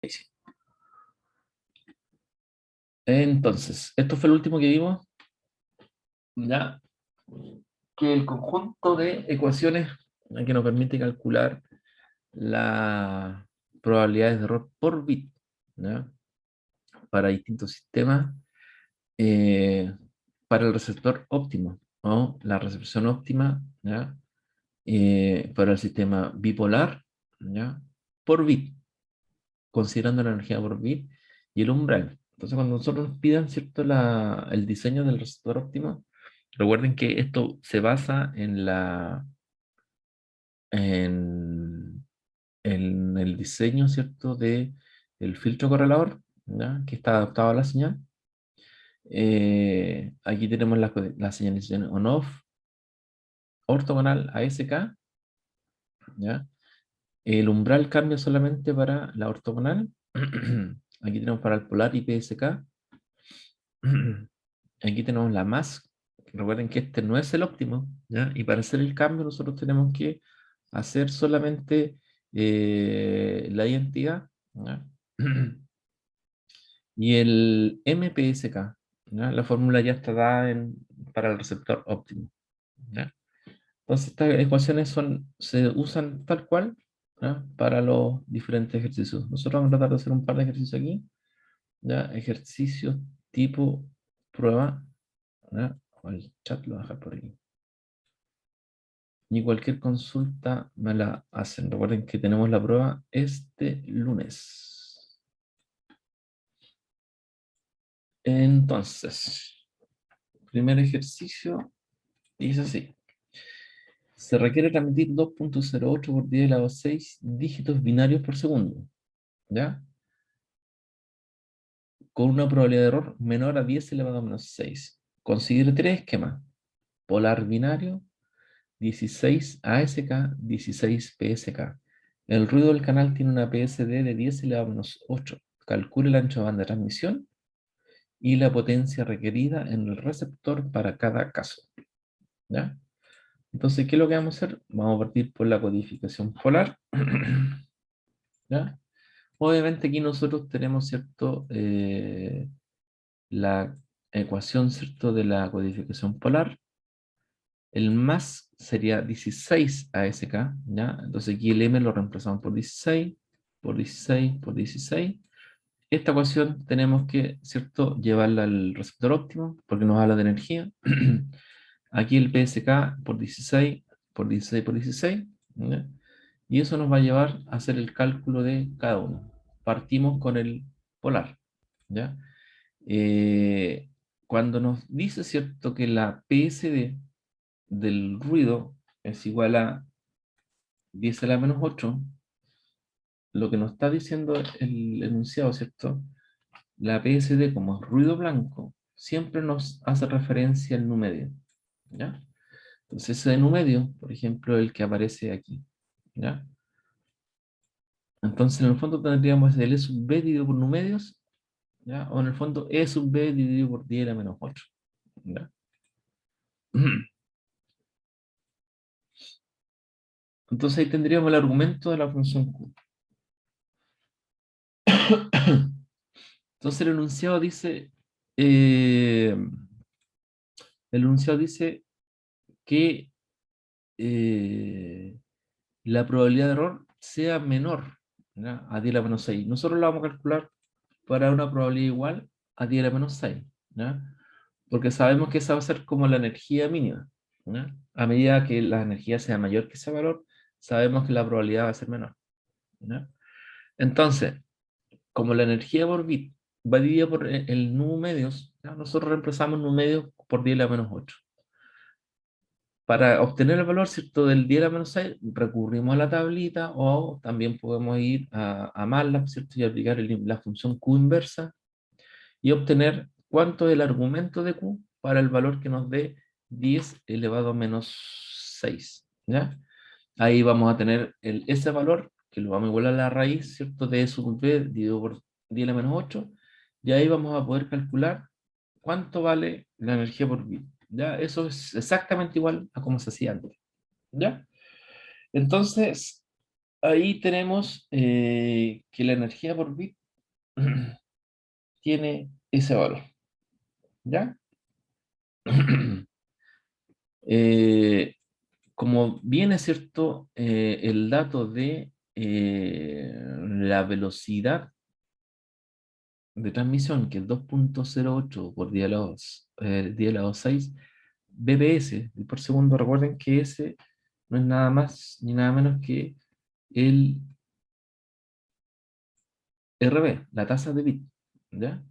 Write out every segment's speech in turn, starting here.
Ahí sí. Entonces, esto fue el último que vimos, ya que el conjunto de ecuaciones que nos permite calcular las probabilidades de error por bit, ¿ya? Para distintos sistemas, eh, para el receptor óptimo o la recepción óptima, ¿ya? Para el sistema bipolar, ¿ya? Por bit, considerando la energía por bit y el umbral. Entonces, cuando nosotros nos pidan, ¿cierto? El diseño del receptor óptimo, recuerden que esto se basa en, en el diseño, ¿cierto? De el filtro correlador, ¿ya? Que está adaptado a la señal. Aquí tenemos la señalización on-off, ortogonal a SK, ¿ya? El umbral cambia solamente para la ortogonal. Aquí tenemos para el polar y PSK. Aquí tenemos la más. Recuerden que este no es el óptimo, ¿ya? Y para hacer el cambio nosotros tenemos que hacer solamente la identidad, ¿ya? Y el MPSK, ¿ya? La fórmula ya está dada para el receptor óptimo, ¿ya? Entonces estas ecuaciones se usan tal cual, ¿ya? Para los diferentes ejercicios. Nosotros vamos a tratar de hacer un par de ejercicios aquí, ¿ya? Ejercicios tipo prueba, ¿ya? O el chat lo voy a dejar por aquí. Y cualquier consulta me la hacen. Recuerden que tenemos la prueba este lunes. Entonces, primer ejercicio dice así. Se requiere transmitir 2.08 por 10 elevado a 6 dígitos binarios por segundo, ¿ya? Con una probabilidad de error menor a 10 elevado a menos 6. Considere tres esquemas. Polar binario, 16 ASK, 16 PSK. El ruido del canal tiene una PSD de 10 elevado a menos 8. Calcule el ancho de banda de transmisión y la potencia requerida en el receptor para cada caso, ¿ya? Entonces, ¿qué es lo que vamos a hacer? Vamos a partir por la codificación polar, ¿ya? Obviamente aquí nosotros tenemos, ¿cierto? La ecuación, ¿cierto? De la codificación polar. El más sería 16 ASK, ¿ya? Entonces aquí el M lo reemplazamos por 16, por 16, por 16. Esta ecuación tenemos que, ¿cierto? Llevarla al receptor óptimo, porque nos habla de energía. Aquí el PSK por 16, por 16, por 16, ¿ya? Y eso nos va a llevar a hacer el cálculo de cada uno. Partimos con el polar, ¿ya? Eh, Cuando nos dice, ¿cierto? Que la PSD del ruido es igual a 10 a la menos 8, lo que nos está diciendo el enunciado, ¿cierto? La PSD como es ruido blanco, siempre nos hace referencia al nu medio, ¿ya? Entonces ese nu medio, por ejemplo, el que aparece aquí, ¿ya? Entonces en el fondo tendríamos el E sub B dividido por nu medios, ¿ya? O en el fondo E sub B dividido por 10 a la menos 8, ¿ya? Entonces ahí tendríamos el argumento de la función Q. Entonces eh, el enunciado dice que eh, la probabilidad de error sea menor, ¿ya? A 10 a la menos 6. Nosotros la vamos a calcular para una probabilidad igual a 10 a la menos 6, ¿ya? Porque sabemos que esa va a ser como la energía mínima, ¿ya? A medida que la energía sea mayor que ese valor, sabemos que la probabilidad va a ser menor, ¿ya? Entonces, como la energía por bit va dividida por el nu medios, ¿ya? Nosotros reemplazamos nu medios por 10 a la menos 8. Para obtener el valor, ¿cierto? Del 10 a la menos 6, recurrimos a la tablita o también podemos ir a MATLAB, ¿cierto? Y aplicar la función Q inversa y obtener cuánto es el argumento de Q para el valor que nos dé 10 elevado a menos 6, ¿ya? Ahí vamos a tener ese valor, que lo vamos a igualar a la raíz, ¿cierto? De E sub B dividido por 10 a la menos 8, y ahí vamos a poder calcular cuánto vale la energía por bit, ¿ya? Eso es exactamente igual a como se hacía antes, ¿ya? Entonces, ahí tenemos que la energía por bit tiene ese valor, ¿ya? Eh, como bien es cierto, el dato de la velocidad de transmisión, que es 2.08 por 10 a la 6 bps por segundo, recuerden que ese no es nada más ni nada menos que el RB, la tasa de bit, ¿ya?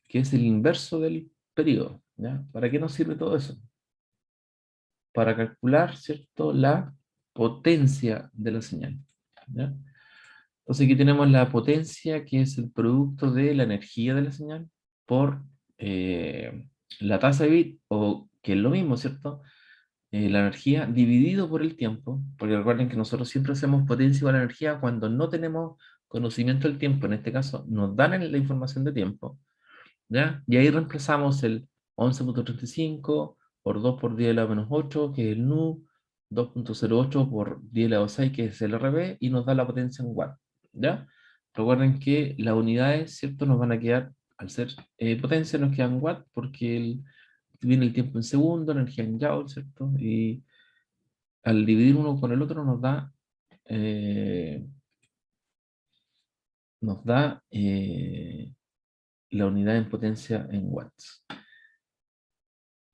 Que es el inverso del periodo, ¿ya? ¿Para qué nos sirve todo eso? Para calcular, ¿cierto?, la potencia de la señal, ¿ya? Entonces aquí tenemos la potencia, que es el producto de la energía de la señal por la tasa de bit, o que es lo mismo, ¿cierto? La energía dividido por el tiempo, porque recuerden que nosotros siempre hacemos potencia igual a energía cuando no tenemos conocimiento del tiempo. En este caso nos dan la información de tiempo, ¿ya? Y ahí reemplazamos el 11.35 por 2 por 10 a la menos 8, que es el nu, 2.08 por 10 a la 6, que es el RB, y nos da la potencia en watt, ¿ya? Recuerden que las unidades, ¿cierto?, nos van a quedar, al ser potencia, nos quedan watt, porque viene el tiempo en segundo, la energía en joule, ¿cierto? Y al dividir uno con el otro eh, nos da la unidad en potencia en watts.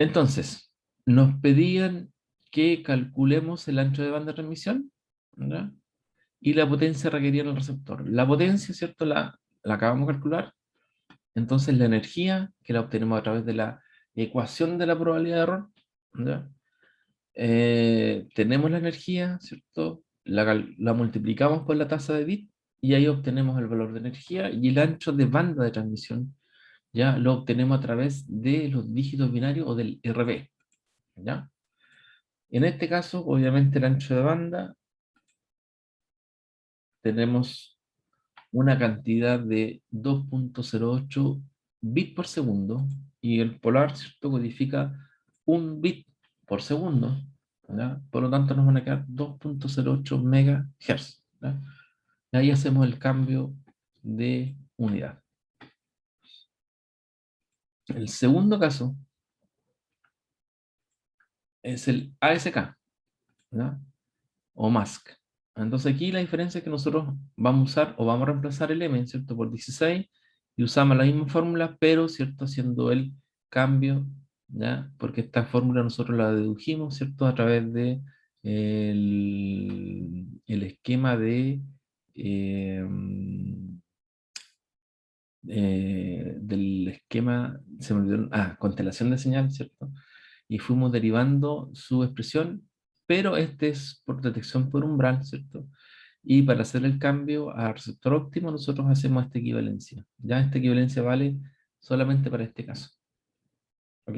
Entonces, nos pedían que calculemos el ancho de banda de transmisión, ¿ya? Y la potencia requerida en el receptor. La potencia, ¿cierto? La acabamos de calcular. Entonces, la energía, que la obtenemos a través de la ecuación de la probabilidad de error, ¿ya? Tenemos la energía, ¿cierto? La multiplicamos por la tasa de bit y ahí obtenemos el valor de energía, y el ancho de banda de transmisión ya lo obtenemos a través de los dígitos binarios o del RB, ¿ya? En este caso, obviamente, el ancho de banda, tenemos una cantidad de 2.08 bits por segundo, y el polar, ¿cierto?, codifica un bit por segundo, ¿ya? Por lo tanto, nos van a quedar 2.08 megahertz, ¿ya? Y ahí hacemos el cambio de unidad. El segundo caso es el ASK, ¿ya? O mask. Entonces aquí la diferencia es que nosotros vamos a usar, o vamos a reemplazar el M, ¿cierto?, por 16, y usamos la misma fórmula, pero, ¿cierto?, haciendo el cambio, ¿ya? Porque esta fórmula nosotros la dedujimos, ¿cierto?, a través de el esquema de del esquema, se me olvidó, constelación de señal, ¿cierto? Y fuimos derivando su expresión, pero este es por detección por umbral, ¿cierto? Y para hacer el cambio a receptor óptimo, nosotros hacemos esta equivalencia. Ya esta equivalencia vale solamente para este caso. ¿Ok?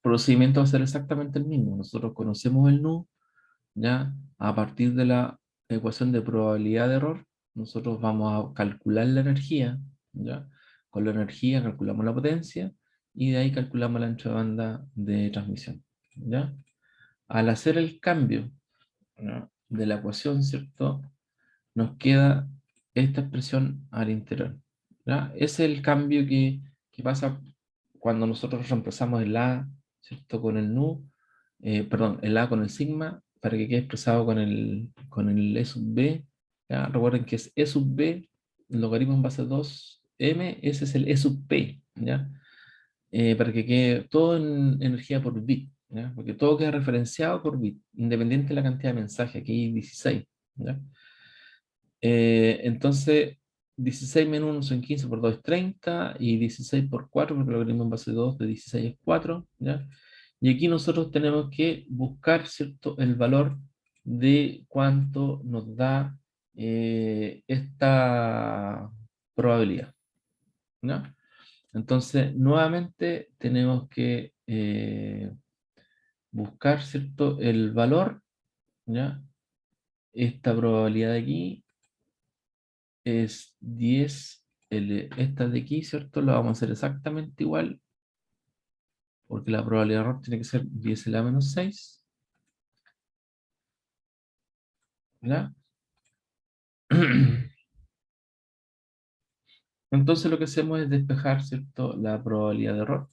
Procedimiento va a ser exactamente el mismo. Nosotros conocemos el nu, ya a partir de la ecuación de probabilidad de error, nosotros vamos a calcular la energía, ¿ya? Con la energía calculamos la potencia, y de ahí calculamos el ancho de banda de transmisión, ¿ya? Al hacer el cambio, ¿no?, de la ecuación, ¿cierto?, nos queda esta expresión al interior, ¿ya? Ese es el cambio que pasa cuando nosotros reemplazamos el A, ¿cierto?, con el nu, perdón, el A con el sigma, para que quede expresado con el E sub B. ¿Ya? Recuerden que es E sub B, logaritmo en base a 2m, ese es el E sub P, ¿ya? Para que quede todo en energía por bit, ¿ya? Porque todo queda referenciado por bit, independiente de la cantidad de mensajes, aquí hay 16, ¿ya? Entonces, 16 menos 1 son 15, por 2 es 30, y 16 por 4, porque el logaritmo en base 2 de 16 es 4, ¿ya? Y aquí nosotros tenemos que buscar, ¿cierto?, el valor de cuánto nos da esta probabilidad, ¿ya? Entonces, nuevamente tenemos que buscar, ¿cierto?, el valor, ¿ya? Esta probabilidad de aquí es 10, esta de aquí, ¿cierto? La vamos a hacer exactamente igual, porque la probabilidad de error tiene que ser 10 a la menos 6, ¿ya? Entonces lo que hacemos es despejar, ¿cierto?, la probabilidad de error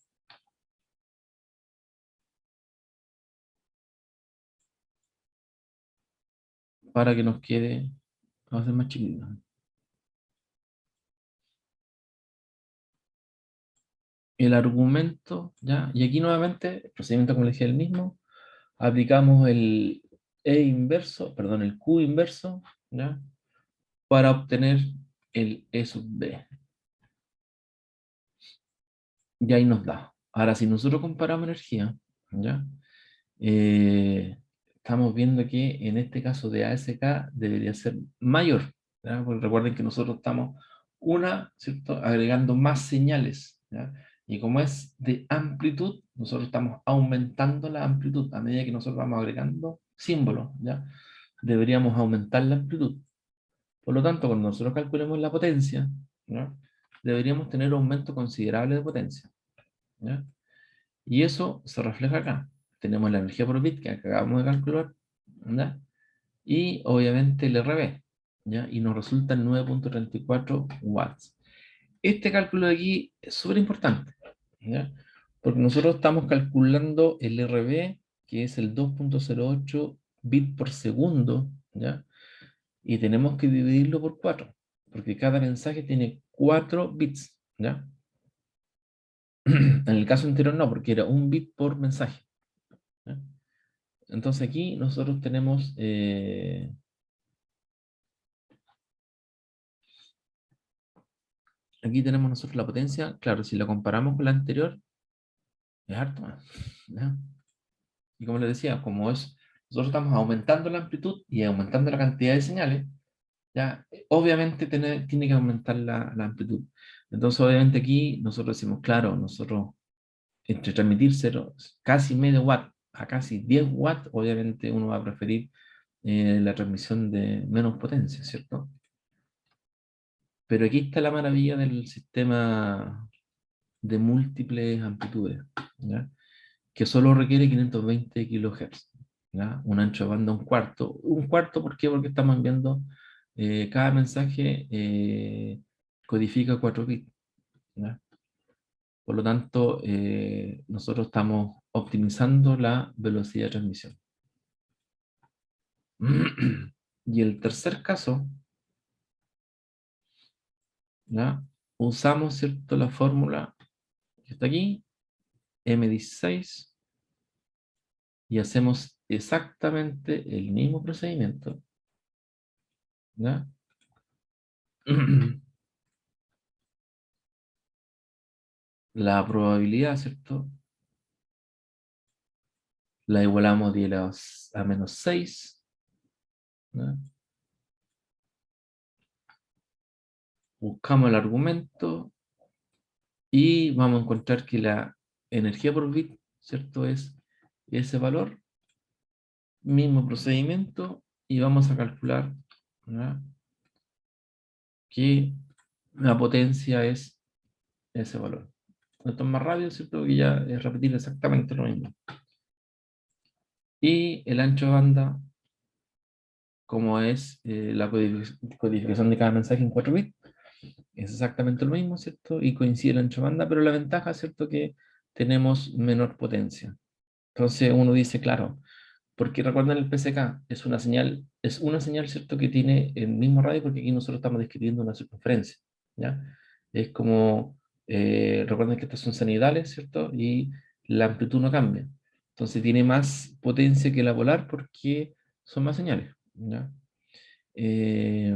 para que nos quede, vamos a hacer más chiquito. El argumento, ¿ya? Y aquí nuevamente, el procedimiento como le dije el mismo, aplicamos el E inverso, perdón, el Q inverso, ¿ya? Para obtener el E sub B. Y ahí nos da. Ahora, si nosotros comparamos energía, ¿ya? Estamos viendo que en este caso de ASK debería ser mayor, ¿ya? Porque recuerden que nosotros estamos, ¿cierto?, agregando más señales, ¿ya? Y como es de amplitud, nosotros estamos aumentando la amplitud a medida que nosotros vamos agregando símbolos, ¿ya? Deberíamos aumentar la amplitud. Por lo tanto, cuando nosotros calculemos la potencia, ¿ya?, deberíamos tener un aumento considerable de potencia, ¿ya? Y eso se refleja acá. Tenemos la energía por bit que acabamos de calcular, ¿ya? Y obviamente el RB, ¿ya? Y nos resulta 9,34 watts. Este cálculo de aquí es súper importante, ¿ya? Porque nosotros estamos calculando el RB, que es el 2,08 bit por segundo, ¿ya? Y tenemos que dividirlo por 4, porque cada mensaje tiene 4 bits, ¿ya? En el caso anterior no, porque era un bit por mensaje, ¿ya? Entonces aquí nosotros tenemos, aquí tenemos nosotros la potencia, claro, si la comparamos con la anterior, es harto más, ¿ya? Y como les decía, nosotros estamos aumentando la amplitud y aumentando la cantidad de señales, ¿ya? Obviamente tiene que aumentar la amplitud. Entonces obviamente aquí nosotros decimos, claro, nosotros entre transmitir cero, casi medio watt a casi 10 watts, obviamente uno va a preferir la transmisión de menos potencia, ¿cierto? Pero aquí está la maravilla del sistema de múltiples amplitudes, ¿ya? Que solo requiere 520 kilohertz, ¿ya? Un ancho de banda un cuarto. Un cuarto, ¿por qué? Porque estamos enviando, cada mensaje codifica 4 bits, ¿ya? Por lo tanto, nosotros estamos optimizando la velocidad de transmisión. Y el tercer caso, ¿ya? Usamos, ¿cierto?, la fórmula que está aquí, M16, y hacemos exactamente el mismo procedimiento, ¿ya? La probabilidad, ¿cierto? La igualamos 10 a menos 6, ¿ya? Buscamos el argumento y vamos a encontrar que la energía por bit, ¿cierto?, es ese valor, mismo procedimiento, y vamos a calcular, ¿ya?, que la potencia es ese valor. Esto es más rápido, ¿cierto?, que ya es repetir exactamente lo mismo. Y el ancho de banda, como es la codificación de cada mensaje en 4 bits, es exactamente lo mismo, ¿cierto? Y coincide el ancho de banda, pero la ventaja, ¿cierto?, que tenemos menor potencia. Entonces uno dice, claro, porque recuerden el PSK, es una señal, ¿cierto?, que tiene el mismo radio, porque aquí nosotros estamos describiendo una circunferencia, ¿ya? Es como, recuerden que estas son sanidales, ¿cierto? Y la amplitud no cambia. Entonces tiene más potencia que la polar porque son más señales, ¿ya? Eh,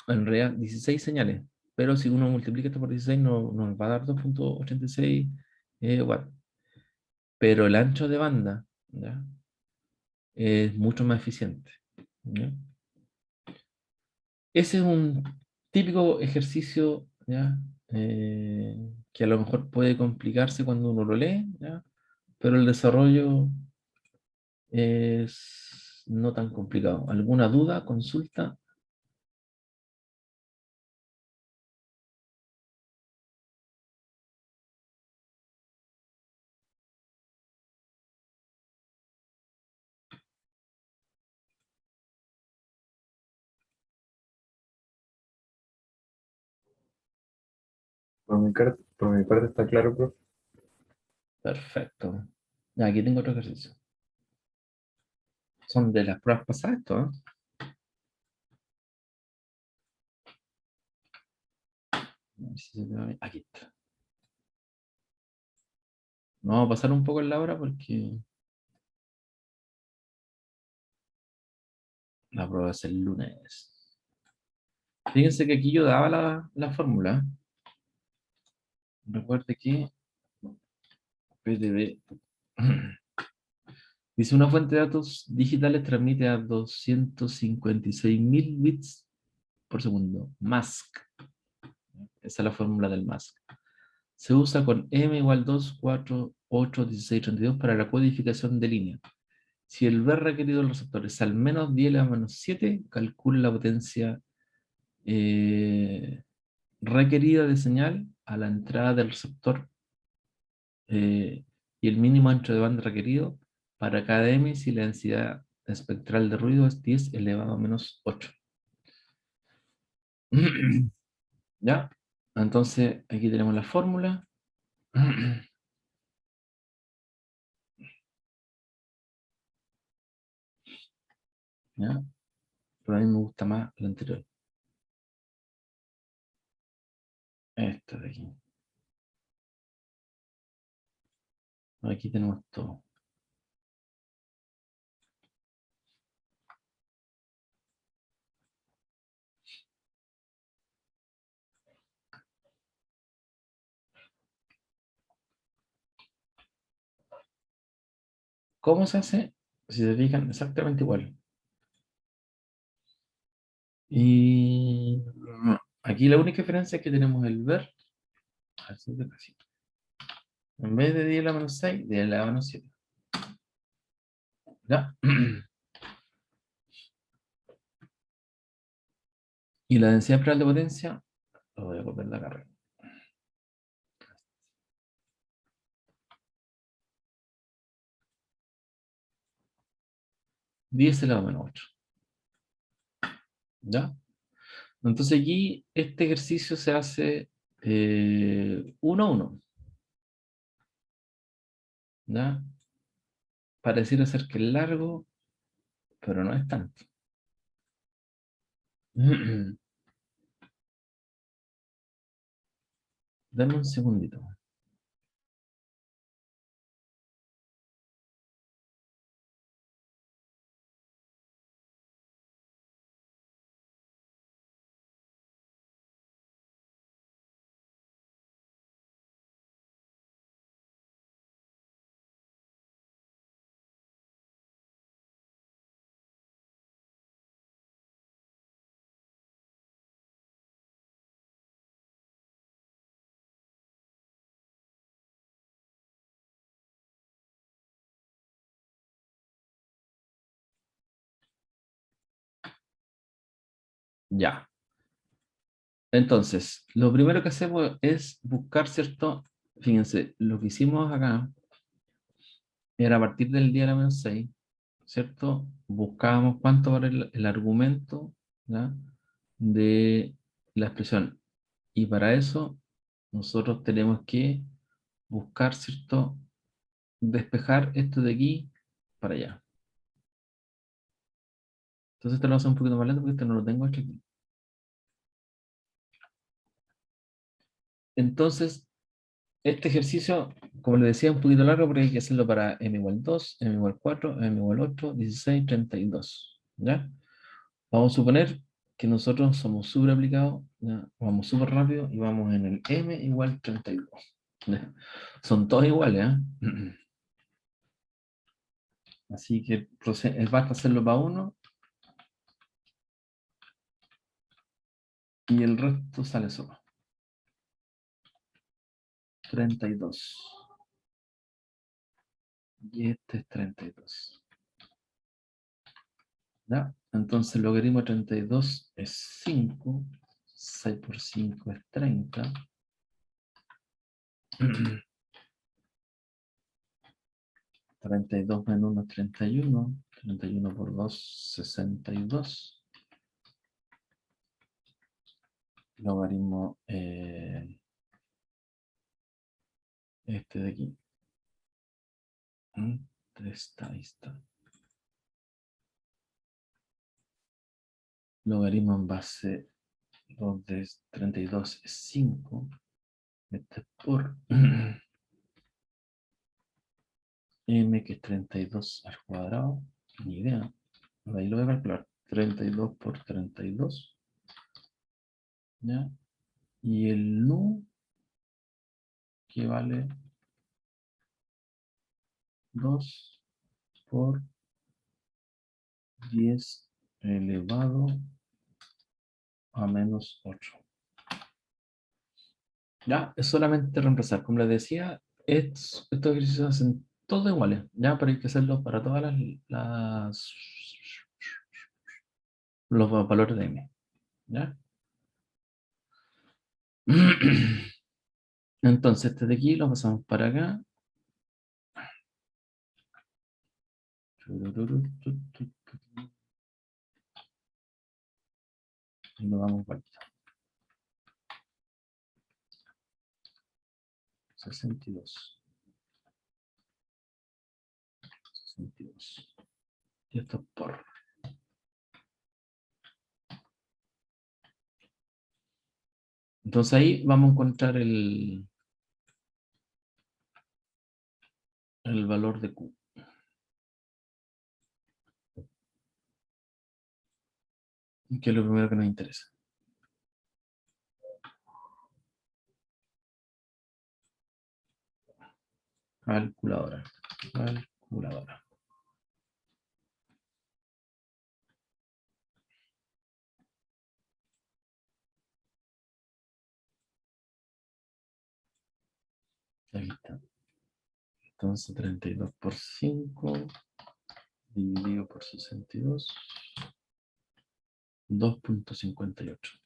en realidad 16 señales, pero si uno multiplica esto por 16 nos va a dar 2,86 watts. Pero el ancho de banda, ¿ya?, es mucho más eficiente, ¿ya? Ese es un típico ejercicio, ¿ya?, que a lo mejor puede complicarse cuando uno lo lee, ¿ya?, pero el desarrollo es no tan complicado. ¿Alguna duda, consulta? Por mi parte está claro, profe. Perfecto. Ya, aquí tengo otro ejercicio. Son de las pruebas pasadas, esto, ¿eh? A ver si se ve bien. Aquí está. No vamos a pasar un poco en la hora porque la prueba es el lunes. Fíjense que aquí yo daba la fórmula. Recuerde que PDB dice una fuente de datos digitales transmite a 256.000 bits por segundo. MASC. Esa es la fórmula del MASC. Se usa con M igual 2, 4, 8, 16, 32 para la codificación de línea. Si el B requerido del receptor es al menos 10 a la menos 7, calcula la potencia requerida de señal a la entrada del receptor y el mínimo ancho de banda requerido para cada M si la densidad espectral de ruido es 10 elevado a menos 8. ¿Ya? Entonces, aquí tenemos la fórmula. ¿Ya? Pero a mí me gusta más la anterior. Esta de aquí. Aquí tenemos todo. ¿Cómo se hace? Si se fijan, exactamente igual. Y aquí la única diferencia es que tenemos el ver. Así de casi. En vez de 10 a la menos 6, 10 a la menos 7. ¿Ya? Y la densidad real de potencia, lo voy a copiar la carrera. 10 elevado a menos 8. ¿Ya? Entonces aquí este ejercicio se hace 1 a 1. ¿Ya? Pareciera ser que es largo, pero no es tanto. Dame un segundito. Ya. Entonces, lo primero que hacemos es buscar, ¿cierto? Fíjense, lo que hicimos acá era a partir del día de la menos 6, ¿cierto? Buscábamos cuánto vale el argumento, ¿ya? De la expresión. Y para eso, nosotros tenemos que buscar, ¿cierto? Despejar esto de aquí para allá. Entonces, esto lo vamos a hacer un poquito más lento porque esto no lo tengo hecho aquí. Entonces, este ejercicio, como les decía, es un poquito largo porque hay que hacerlo para m igual 2, m igual 4, m igual 8, 16, 32. ¿Ya? Vamos a suponer que nosotros somos súper aplicados, ¿ya? Vamos súper rápido y vamos en el m igual 32. ¿Ya? Son todos iguales, ¿eh? Así que basta hacerlo para uno y el resto sale solo. 32. Y este es 32. ¿Ya? Entonces el logaritmo de 32 es 5. 6 por 5 es 30. 32 menos 1 es 31. 31 por 2, 62. Logaritmo este de aquí. Ahí está. Logaritmo en base 2 de 32 es 5. Este es por m, que es 32 al cuadrado. Ni idea. Ahí lo voy a calcular. 32 por 32. ¿Ya? Y el nu, que vale 2 por 10 elevado a menos 8. Ya, es solamente reemplazar. Como les decía, estos ejercicios hacen todo iguales. Ya, pero hay que hacerlo para todas los valores de m. ¿Ya? Entonces, este de aquí lo pasamos para acá. Y lo damos vuelta. 62. 62. Y esto es por. Entonces ahí vamos a encontrar el valor de Q, que es lo primero que nos interesa. Calculadora. Calculadora. Ahí está. Entonces 32 por 5 dividido por 62. 2.58.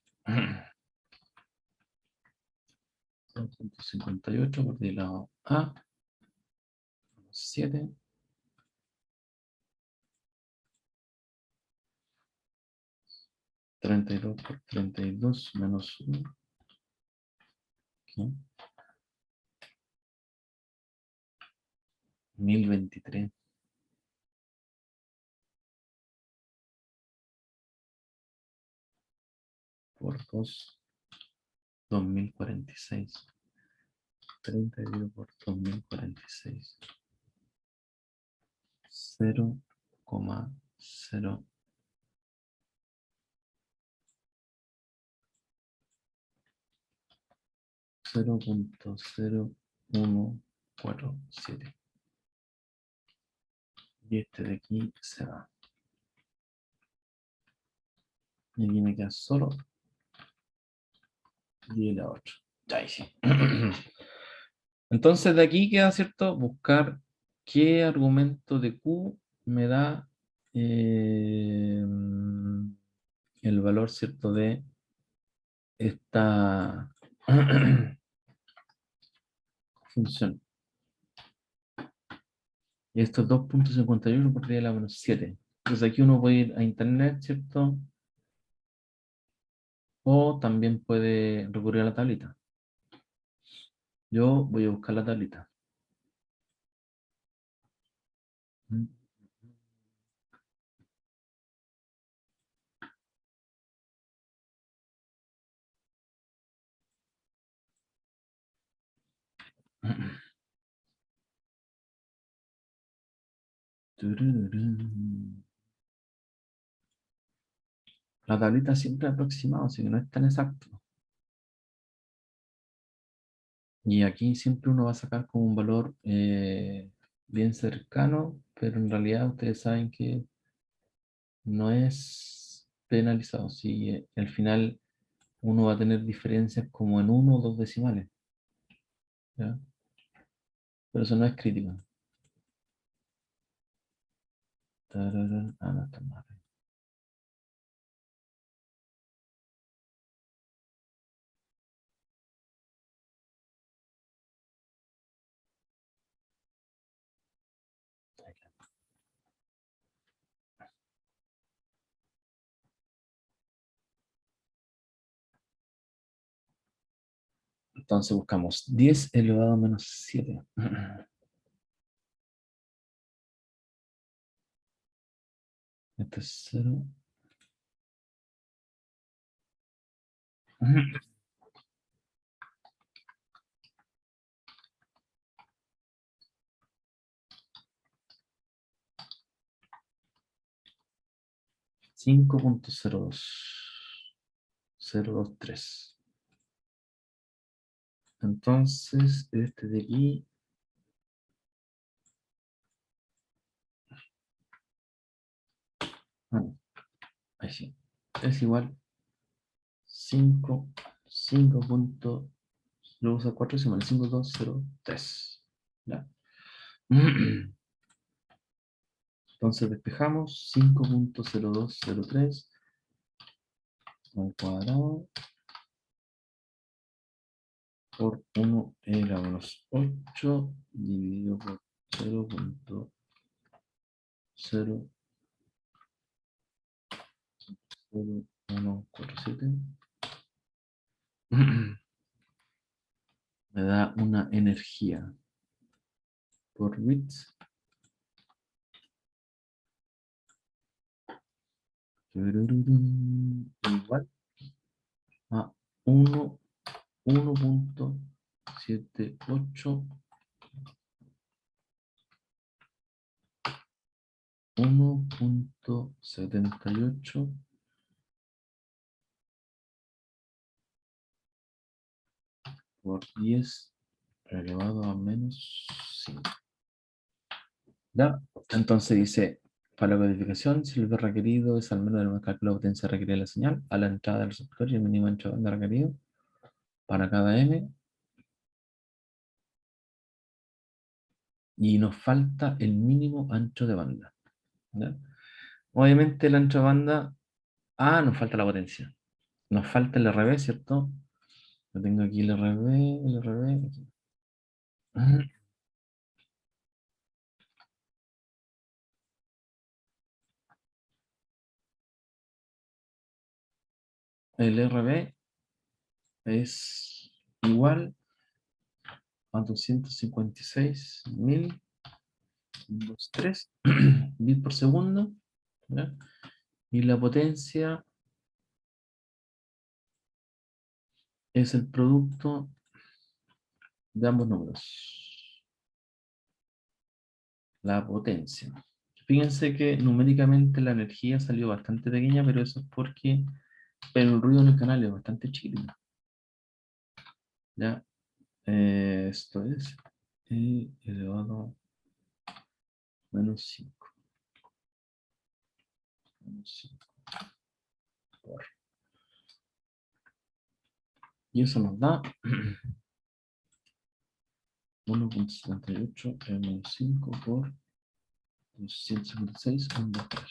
2.58 por el lado A. 7. 32 por 32 menos 1. ¿Qué? 1023 por 2, 2046. 30 dividido por 2046. 0,0. 0.0147. Y este de aquí se va. Y aquí me queda solo 10 a 8. Ya ahí sí. Entonces de aquí queda, ¿cierto? Buscar qué argumento de Q me da el valor, ¿cierto? De esta función. Y esto es 2.51 por 10 a la menos 7. Entonces aquí uno puede ir a internet, ¿cierto? O también puede recurrir a la tablita. Yo voy a buscar la tablita. La tablita siempre es aproximada, así que no es tan exacto. Y aquí siempre uno va a sacar como un valor bien cercano, pero en realidad ustedes saben que no es penalizado. Si al final uno va a tener diferencias como en uno o dos decimales, ¿ya? Pero eso no es crítico. Tararán. Ah, no, está mal. Entonces buscamos 10 elevado a menos 7. Esto es 0. 5.02023. Entonces, este de aquí. Ahí sí. Es igual 5 punto, luego usa 4 y 5203. ¿Ya? Entonces despejamos 5.0203 al cuadrado por 1 elevado a menos 8 dividido por 0.00147. Me da una energía por bits igual a 1.78 1.78 por 10 elevado a menos 5. ¿Ya? Entonces dice, para la codificación, si el B requerido es al menos del cálculo de potencia requerida de la señal, a la entrada del receptor y el mínimo ancho de banda requerido para cada M, y nos falta el mínimo ancho de banda. ¿Ya? Obviamente el ancho de banda, nos falta la potencia. Nos falta el RB, ¿cierto? Yo tengo aquí el RB, aquí. El RB es igual a 256.023 bits por segundo, ¿ya? Y la potencia es el producto de ambos números. La potencia. Fíjense que numéricamente la energía salió bastante pequeña, pero eso es porque el ruido en el canal es bastante chiquitito. ¿Ya? Esto es elevado a menos 5. Menos 5 por. Y eso nos da 1.78 menos 5 por 256, 1, 2, 3.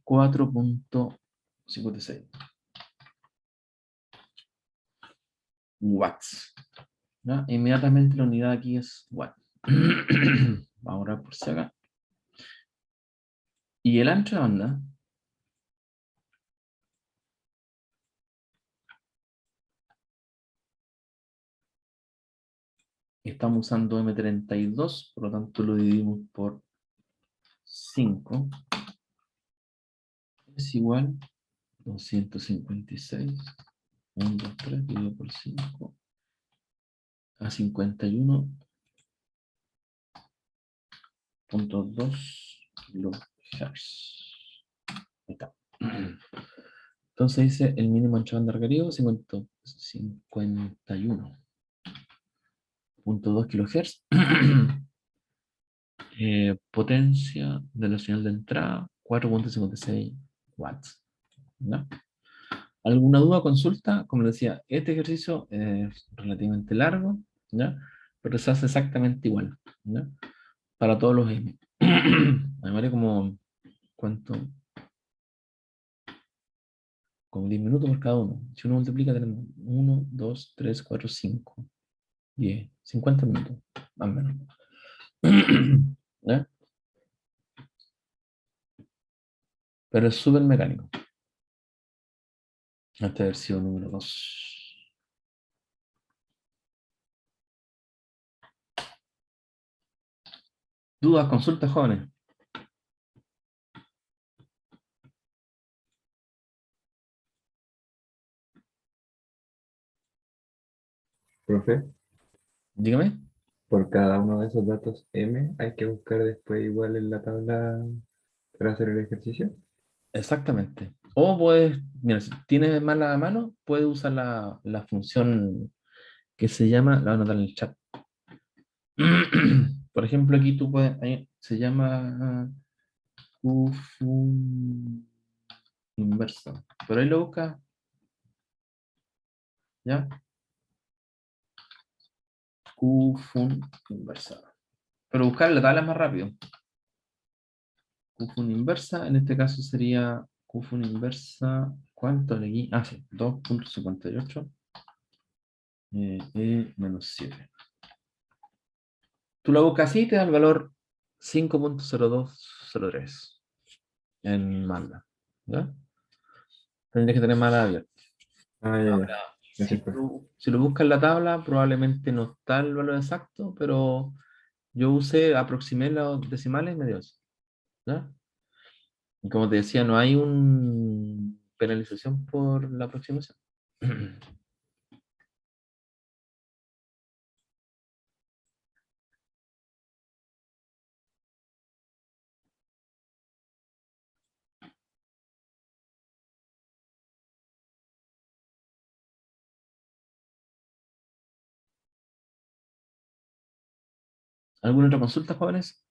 4.56 watts. ¿Ya? Inmediatamente la unidad aquí es watt. Vamos a ver por si acá. Y el ancho de banda estamos usando M32, por lo tanto lo dividimos por 5. Es igual a 256, 1, 2, 3, dividido por 5, a 51.2 kilohertz. Ahí está. Entonces dice el mínimo ancho de banda requerido, 51.2 kilohertz. Potencia de la señal de entrada, 4.56 watts. ¿No? ¿Alguna duda, consulta? Como decía, este ejercicio es relativamente largo, ¿ya? Pero se hace exactamente igual, ¿ya? Para todos los M. Además, como, ¿cuánto? Como 10 minutos por cada uno. Si uno multiplica, tenemos 1, 2, 3, 4, 5, 10, 50 minutos, más o menos. ¿Ya? Pero es súper mecánico. Este haber sido número 2. Dudas, consultas, jóvenes. Profe, Dígame. por cada uno de esos datos M hay que buscar después igual en la tabla para hacer el ejercicio. Exactamente. O puedes, mira, si tienes más la mano, puedes usar la función que se llama, la voy a anotar en el chat. Por ejemplo, aquí tú puedes, ahí se llama QFUN inversa. Pero ahí lo buscas, ¿ya? QFUN inversa. Pero buscar la tabla es más rápido. QFUN inversa, en este caso sería QFUN inversa, ¿cuánto le di? Ah, sí, 2.58 menos 7. Tú la buscas así y te da el valor 5.0203 en Manda. ¿Ya? Tendrías que tener Manda abierta. Ah, ya, ya. Ahora, Gracias, profe. si lo buscas en la tabla, probablemente no está el valor exacto, pero yo aproximé los decimales y me dio eso. ¿Ya? Y como te decía, no hay una penalización por la aproximación. ¿Alguna otra consulta, jóvenes?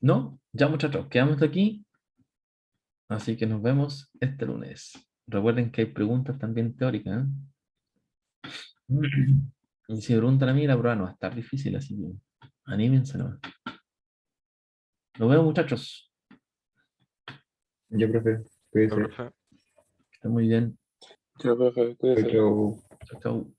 ¿No? Ya, muchachos, quedamos hasta aquí. Así que nos vemos este lunes. Recuerden que hay preguntas también teóricas, ¿eh? Y si me preguntan a mí, la prueba no va a estar difícil, así que anímense nomás. Nos vemos, muchachos. Ya, profe, Ya, cuídese. profe. Que estén muy bien. Ya, profe, Chau, cuídese. chau. Chao, chao.